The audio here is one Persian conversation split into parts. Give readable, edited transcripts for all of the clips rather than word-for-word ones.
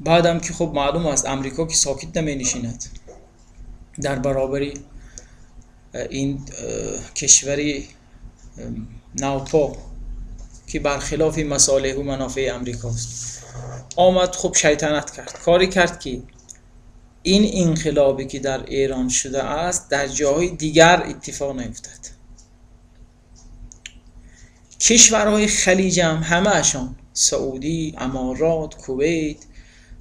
بعدم که خب معلوم است امریکا که ساکت نمی نشیند در برابر این کشوری نوپا که برخلاف مصالح و منافع امریکاست، آمد خب شیطنت کرد، کاری کرد که این انقلابی که در ایران شده است در جاهای دیگر اتفاق نیفتد. کشورهای خلیج هم همه اشان، سعودی، امارات، کویت،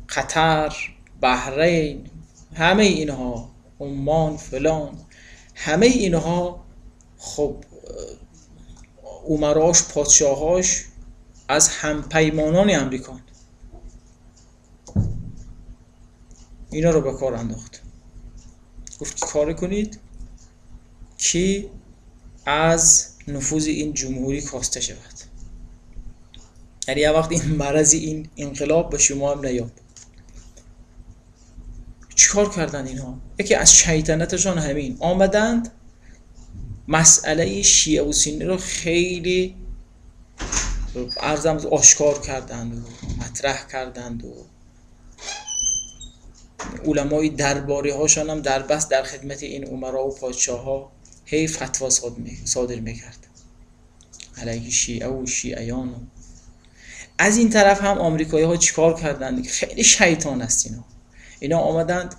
قطر، بحرین، همه اینها، عمان فلان، همه اینها خب امراش، پادشاهاش از همپیمانان امریکان اینا رو به کار انداخت. گفت که کار کنید که از نفوذ این جمهوری کاسته شود، یعنی یه وقت این مرض این انقلاب به شما هم نیاد. چیکار کردن اینها؟ یکی از شیطنتشان همین آمدند مسئله شیعه و سنی رو خیلی آشکار کردند و مطرح کردند و علمای درباری هاشان هم در بس در خدمت این امرا و پادشاه ها هی فتوا صادر میکرد علیه شیعه و شیعیان. از این طرف هم آمریکایی ها چیکار کردند؟ خیلی شیطان است اینا آمدند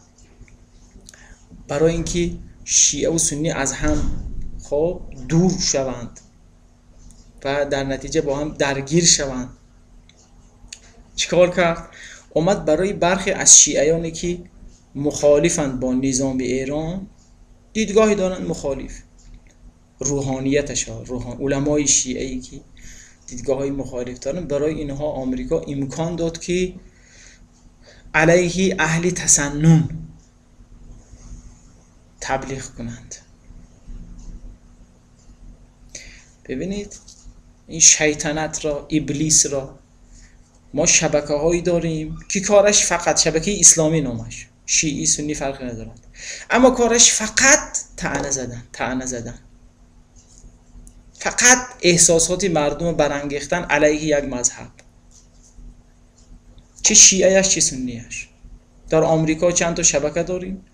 برای اینکه شیعه و سنی از هم خب دور شوند و در نتیجه با هم درگیر شوند. چیکار کرد؟ اومد برای برخی از شیعیانی که مخالفند با نظام ایران، دیدگاهی دارند مخالف روحانیتش ها، علمای شیعه‌ای که دیدگاه‌های مخالف دارن، برای اینها آمریکا امکان داد که علیه اهل تسنن تبلیغ کنند. ببینید این شیطنت را، ابلیس را، ما شبکه هایی داریم که کارش فقط شبکه اسلامی نامش، شیعی سنی فرقی ندارد، اما کارش فقط طعنه زدن، فقط احساسات مردم برانگیختن علیه یک مذهب، چه شیعهش چه سنیش. در آمریکا چند تا شبکه داریم،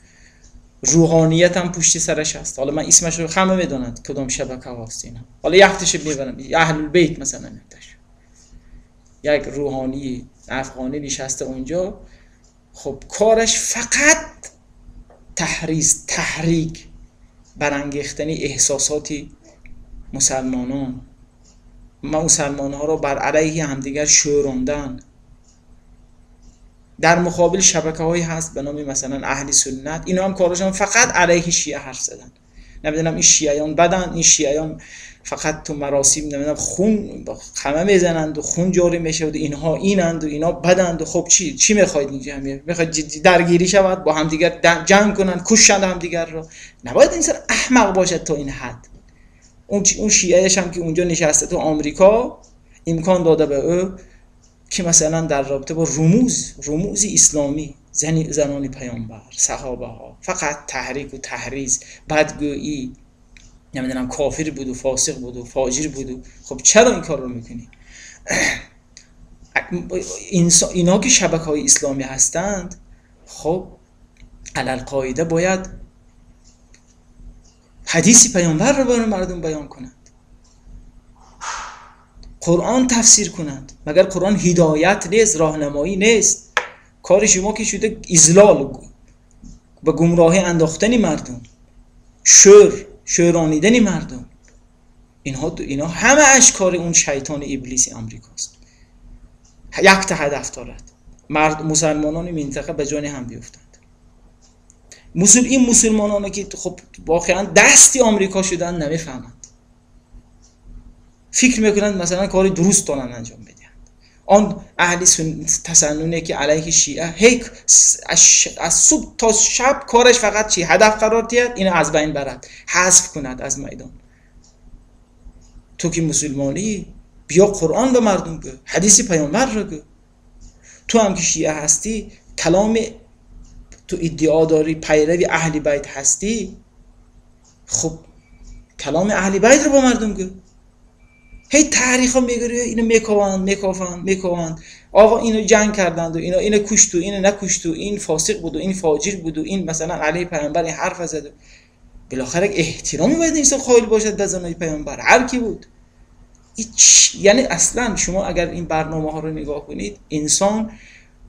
روحانیت هم پشت سرش هست. حالا من اسمش رو همه میدونند کدام شبکه هاست اینا، حالا یختش میبرم، اهل البیت مثلا نمیتش، یک روحانی افغانی نشسته اونجا، خب کارش فقط تحریک برانگیختن احساسات مسلمان ها را بر علیه همدیگر شوراندن. در مقابل شبکه هایی هست به نام مثلا اهل سنت، اینا هم کارشون فقط علیه شیعه حرف زدن. نمیدونم این شیعیان بدن، این شیعیان فقط تو مراسم نمیدونم خون خمه میزنند و خون جاری میشه و اینها اینند و اینا بدند و خب چی میخواید اینجا میخواید درگیری شود با هم دیگر جنگ کنند، کشند هم دیگر رو؟ نباید انسان احمق باشد تا این حد. اون شیعهش هم که اونجا نشسته تو آمریکا امکان داده به او که مثلا در رابطه با رموز اسلامی، زنان پیامبر، صحابه ها، فقط تحریک و تحریض، بدگویی، نمیدونم کافر بود و فاسق بود و فاجر بود و خب چرا این کار رو میکنی؟ اینا که شبکه های اسلامی هستند، خب علل قاعده باید حدیث پیامبر رو برای مردم بیان کنند، قرآن تفسیر کنند. مگر قرآن هدایت نیست، راهنمایی نیست؟ کار شما که شده اضلال و گمراهی انداختن مردم، شورانیدن مردم. اینا همه اشکار اون شیطان ابلیس امریکاست. یک تا هدف دارد، مسلمانان منطقه به جان هم بیفتند. این مسلمانانی که خب واقعا دستی آمریکا شدن نمیفهمند، فکر میکنند مثلا کاری درست دارن انجام میدن. آن اهل تسننی که علیه شیعه از صبح تا شب کارش فقط چی هدف قرار دهد اینو از بین برد، حذف کند از میدان. تو که مسلمانی بیا قرآن به مردم بگو، حدیث پیامبر رو بگو. تو هم که شیعه هستی، کلام تو ادعا داری پیروی اهل بیت هستی، خب کلام اهل بیت رو با مردم بگو. هی تاریخ ها میگیری، اینو میکوند. آقا اینو جنگ کردند و اینو کشت و اینو نکشت و این فاسق بود و این فاجر بود و این مثلا علیه پیامبر این حرف زد. بالاخره احترامی باید انسان قائل باشد به زنای پیامبر هر کی بود. یعنی اصلا شما اگر این برنامه ها رو نگاه کنید، انسان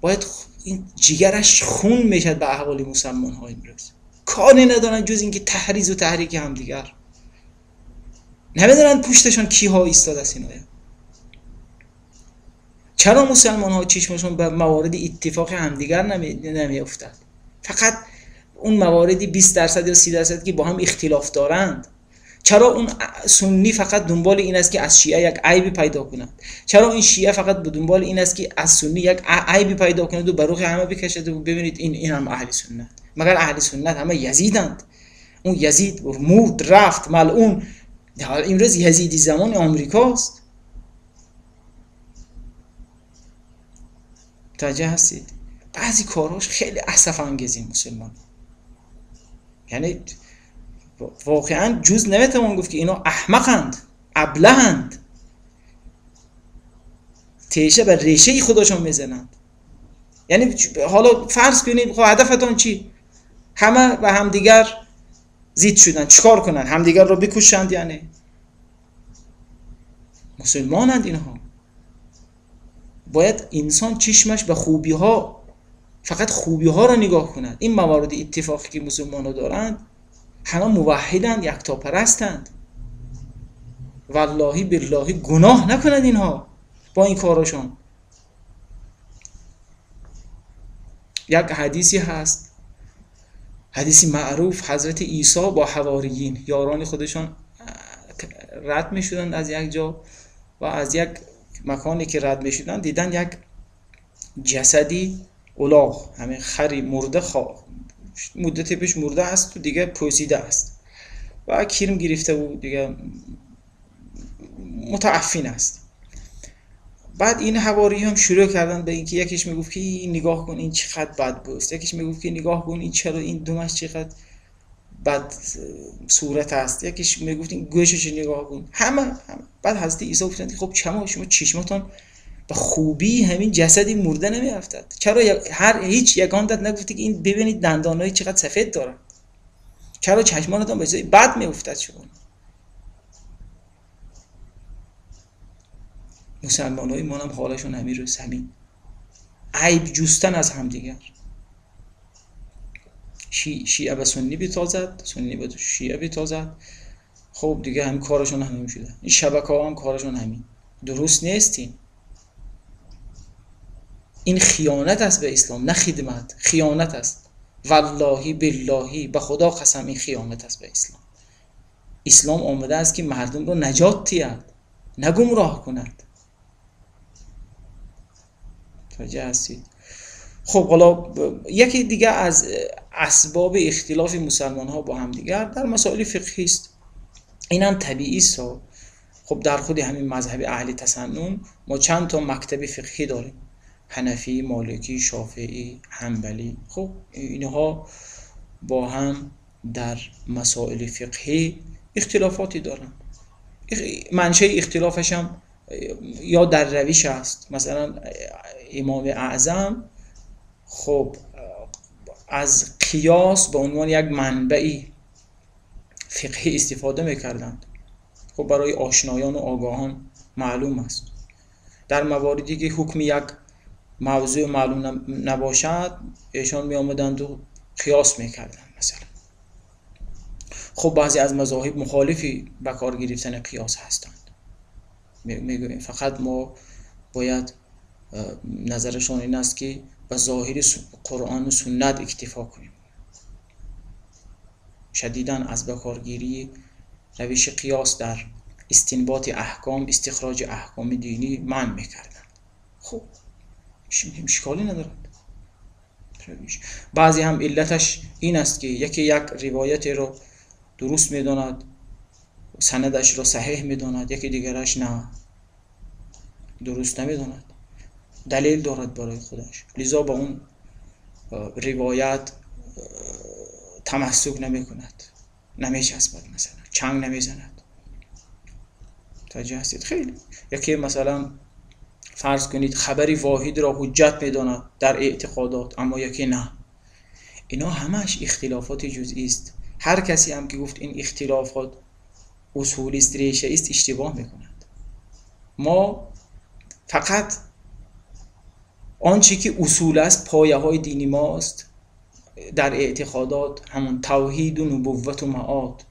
باید این جیگرش خون میشد به احوال مسلمان ها امروز. کاری ندارن جز اینکه تحریض و تحریک همدیگر. نمیدونن پشتشون کی ها ایستاده است. اینا چرا مسلمان ها چشمشون به موارد اتفاق همدیگر نمیافتد؟ فقط اون مواردی 20% یا 30% که با هم اختلاف دارند. چرا اون سنی فقط دنبال این است که از شیعه یک عیبی پیدا کند؟ چرا این شیعه فقط به دنبال این است که از سنی یک عیبی پیدا کند و بر روح همه بکشد و ببینید این هم اهل سنت؟ مگر اهل سنت همه یزیدند؟ اون یزید مرد رفت ملعون. امروز یزیدی زمان آمریکاست. متوجه هستید؟ بعضی کاراش خیلی اسف انگیزی مسلمان. یعنی واقعا جز نمیتوان گفت که اینا احمقند، ابلهند، تیشه به ریشه خودشون میزنند. یعنی حالا فرض کنید خب هدفتون چی؟ همه به همدیگر زید شدن، چیکار کنن؟ همدیگر رو بکشند؟ یعنی مسلمانند اینها. باید انسان چشمش به خوبی ها، فقط خوبی ها رو نگاه کند. این موارد اتفاقی که مسلمان ها دارند همه موحدند، یکتاپرستند. والله بالله گناه نکنند اینها با این کاراشون. یک حدیثی هست، حدیثی معروف، حضرت عیسی با حواریین یاران خودشون رد می شدند از یک جا و از یک مکانی که رد می شدند دیدن یک جسدی الاغ، همین خری مرده مدت پیش مرده است و دیگه پوسیده است و کرم گرفته و دیگه متعفن است. بعد این حواری هم شروع کردن به اینکه یکیش میگفت که نگاه کن این چقدر بد بوست، یکیش میگفت که نگاه کن این چرا این دومش چقدر بد صورت است، یکیش میگفت این گوشش نگاه کن. همه. بعد حضرت عیسی گفتند خب شما چشمتون به خوبی همین جسدی مرده نمیافتد؟ چرا هیچ یگاندت نگفتی که این ببینید دندانای چقدر سفید داره؟ چرا چشمانتون به جای بد میافتد شما؟ مسلمانای ما هم حالشون همین روز، همین عیب جستن از همدیگر. شیعه به سنی بیتازد، سنی به شیعه بیتازد. خب دیگه هم کارشون همین شده. این شبکه‌ها هم کارشون همین. درست نیستین. این خیانت است به اسلام، نه خدمت. خیانت است. والله بالله به خدا قسم این خیانت است به اسلام. اسلام آمده است که مردم رو نجات دهد، نه گمراه کند. توجه هستید؟ خب حالا یکی دیگه از اسباب اختلاف مسلمان ها با هم دیگر در مسائل فقهی است. این هم طبیعی است. خب در خود همین مذهب اهل تسنن ما چند تا مکتب فقهی داریم: حنفی، مالکی، شافعی، حنبلی. خب اینها با هم در مسائل فقهی اختلافاتی دارن. منشأ اختلافش هم یا در روش است. مثلا امام اعظم خب از قیاس به عنوان یک منبعی فقهی استفاده میکردند. خب برای آشنایان و آگاهان معلوم است. در مواردی که حکم یک موضوع معلوم نباشد ایشان می آمدند و قیاس میکردند. مثلا خب بعضی از مذاهب مخالفی به کار گرفتن قیاس هستند. میگویم فقط ما باید نظرشون این است که به ظاهر قرآن و سنت اکتفا کنیم. شدیداً از بکارگیری روش قیاس در استنباط احکام، استخراج احکام دینی منع میکردن. خب اشکالی ندارد. بعضی هم علتش این است که یکی یک روایت رو درست میداند، سندش رو صحیح میداند، یکی دیگرش نه، درست نمیداند، دلیل دارد برای خودش، لذا با اون روایت تمسک نمی کند، نمیچسبد، مثلا چنگ نمیزند. توجه هستید؟ خیلی یکی مثلا فرض کنید خبری واحد را حجت میداند در اعتقادات، اما یکی نه. اینا همش اختلافات جزئی است. هر کسی هم که گفت این اختلافات اصولی است، ریشه است، اشتباه میکند. ما فقط آنچه که اصول است، پایه های دینی ماست در اعتقادات، همون توحید و نبوت و معاد.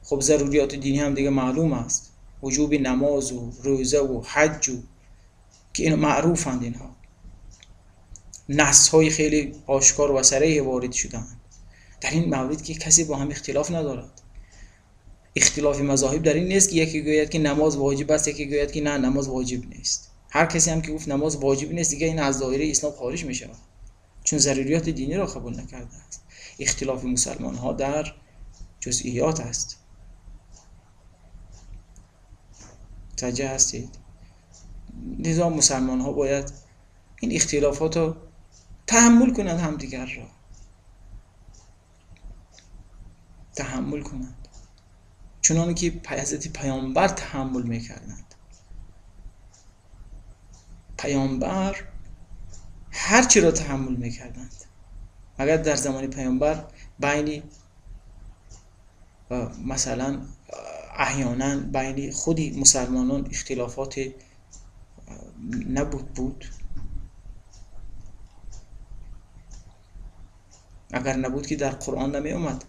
خب ضروریات دینی هم دیگه معلوم است، وجوب نماز و روزه و حج و که این معروفند. اینها نص های خیلی آشکار و صریح وارد شدند در این مورد که کسی با هم اختلاف ندارد. اختلاف مذاهب در این نیست که یکی گوید که نماز واجب است، یکی گوید که نه نماز واجب نیست. هر کسی هم که گفت نماز واجب نیست دیگه این از دایره اسلام خارج می شود، چون ضروریات دینی را قبول نکرده است. اختلاف مسلمان ها در جزئیات است. متوجه هستید؟ لذا مسلمان ها باید این اختلافات رو تحمل کنند، همدیگر را تحمل کنند، چنانه که حضرت پیامبر تحمل میکردند. پیامبر هر چی را تحمل میکردند. اگر در زمان پیامبر بین مثلا احیانا بین خودی مسلمانان اختلافات بود، اگر نبود که در قرآن نمی اومد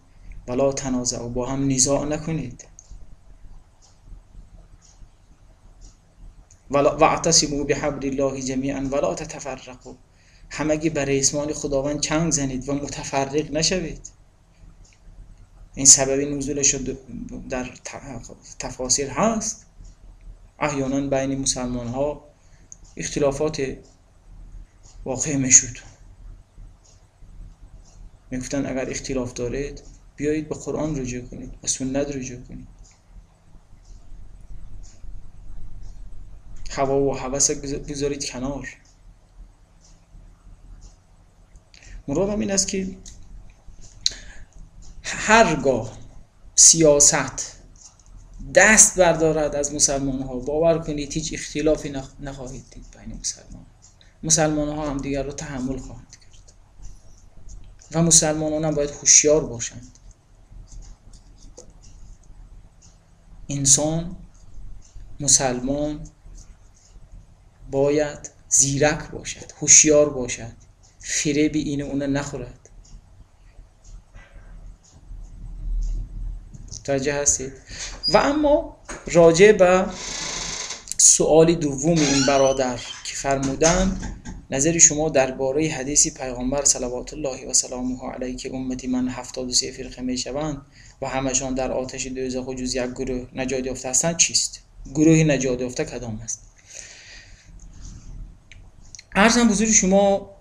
ولا تنازعوا، با هم نزاع نکنید، واعتصموا بحبل الله جمیعا ولا تتفرقوا، همگی بر ریسمان خداوند چنگ زنید و متفرق نشوید. این سبب نزولش در تفاسیر هست. احیانا بین مسلمان ها اختلافات واقع میشد، میگفتن اگر اختلاف دارید بیایید به قرآن رجوع کنید، به سنت رجوع کنید. هوا و هوس بذارید کنار. مرادم این است که هرگاه سیاست دست بردارد از مسلمان ها، باور کنید هیچ اختلافی نخواهید دید بین مسلمان ها هم دیگر رو تحمل خواهند کرد و مسلمانان هم باید هوشیار باشند. انسان مسلمان باید زیرک باشد، هوشیار باشد، فریب این اون نخورد. توجه هستید؟ و اما راجع به سؤال دوم این برادر که فرمودند نظر شما درباره حدیث پیغمبر صلوات الله و سلامه علیه که امتی من 73 فرقه می شوند و همشان در آتش دوزخ جز یک گروه نجات یافته هستند چیست؟ گروه نجات یافته کدام است؟ عرضم حضور شما